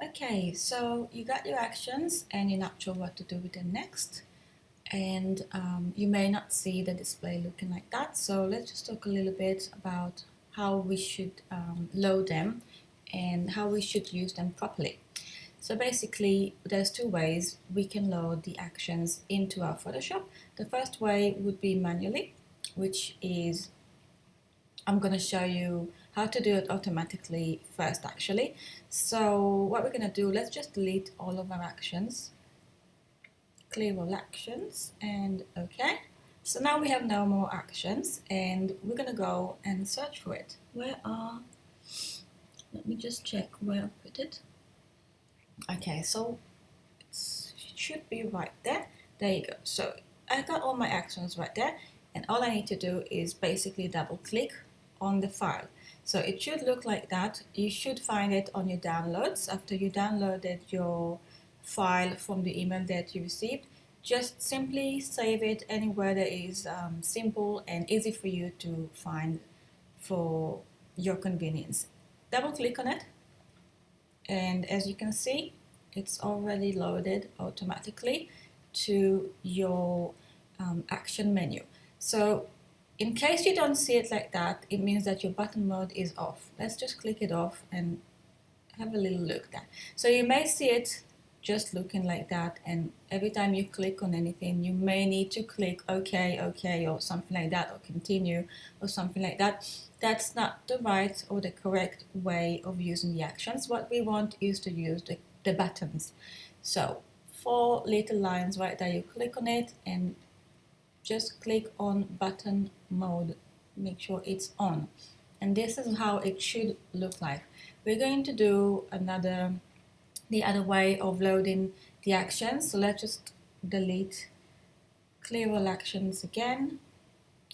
Okay, so you got your actions and you're not sure what to do with them next. And you may not see the display looking like that. So let's just talk a little bit about how we should load them and how we should use them properly. So basically, there's two ways we can load the actions into our Photoshop. The first way would be manually, which is I'm going to show you how to do it automatically first actually. So what we're going to do, let's just delete all of our actions, clear all actions, and okay. So now we have no more actions and we're going to go and search for it. Let me just check where I put it. Okay, so it should be right there. There you go. So I got all my actions right there, and all I need to do is basically double click on the file. So it should look like that. You should find it on your downloads. After you downloaded your file from the email that you received, just simply save it anywhere that is simple and easy for you to find for your convenience. Double click on it, and as you can see, it's already loaded automatically to your action menu. So in case you don't see it like that, it means that your button mode is off. Let's just click it off and have a little look there. So you may see it just looking like that, and every time you click on anything you may need to click OK or something like that, or continue or something like that. That's not the right or the correct way of using the actions. What we want is to use the buttons. So 4 little lines right there, you click on it and just click on button mode, make sure it's on, and this is how it should look like. We're going to do the other way of loading the actions. So let's just delete, clear all actions again.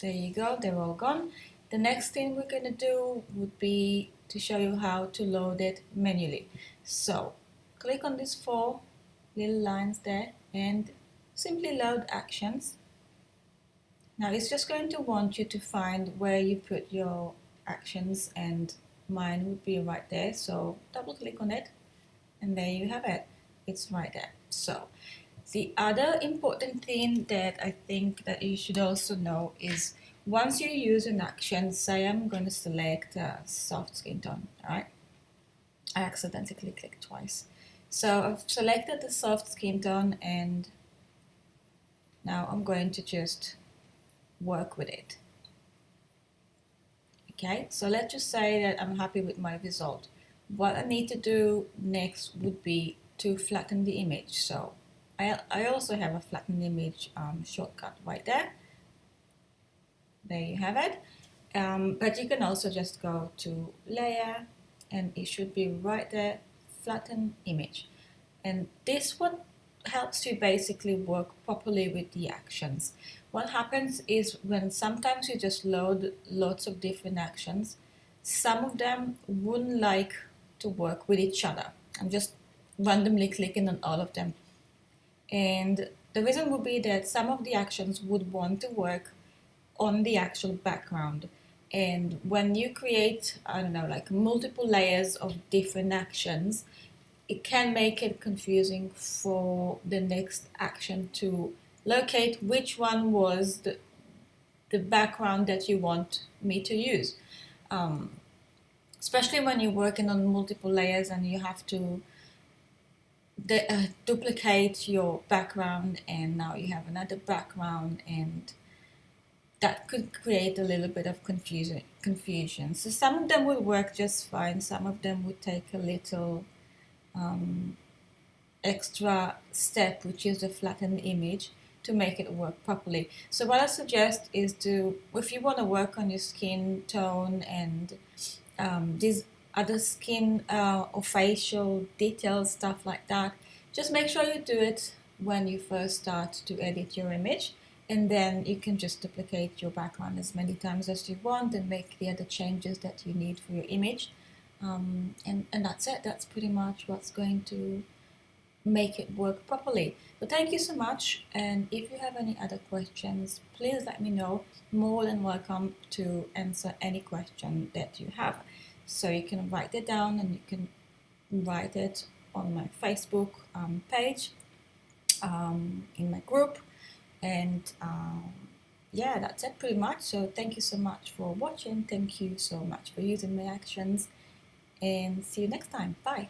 There you go, they're all gone. The next thing we're going to do would be to show you how to load it manually. So click on these 4 little lines there and simply load actions. Now it's just going to want you to find where you put your actions, and mine would be right there. So double click on it and there you have it. It's right there. So the other important thing that I think that you should also know is once you use an action, say I'm going to select soft skin tone, all right? I accidentally clicked twice. So I've selected the soft skin tone and now I'm going to just work with it. Okay, so let's just say that I'm happy with my result. What I need to do next would be to flatten the image. So I also have a flatten image shortcut right there. There you have it. But you can also just go to layer and it should be right there, flatten image. And this one helps you basically work properly with the actions. What happens is when sometimes you just load lots of different actions, some of them wouldn't like to work with each other. I'm just randomly clicking on all of them. And the reason would be that some of the actions would want to work on the actual background. And when you create, I don't know, like multiple layers of different actions, it can make it confusing for the next action to locate which one was the background that you want me to use. Um, Especially when you're working on multiple layers and you have to duplicate your background and now you have another background, and that could create a little bit of confusion. So some of them would work just fine, some of them would take a little extra step, which is the flatten image, to make it work properly. So what I suggest is to, if you want to work on your skin tone and these other skin or facial details, stuff like that, just make sure you do it when you first start to edit your image, and then you can just duplicate your background as many times as you want and make the other changes that you need for your image. And that's it. That's pretty much what's going to make it work properly. So thank you so much, and if you have any other questions, please let me know. More than welcome to answer any question that you have. So you can write it down and you can write it on my Facebook page, in my group, and yeah, that's it pretty much. So thank you so much for watching. Thank you so much for using my actions, and see you next time. Bye.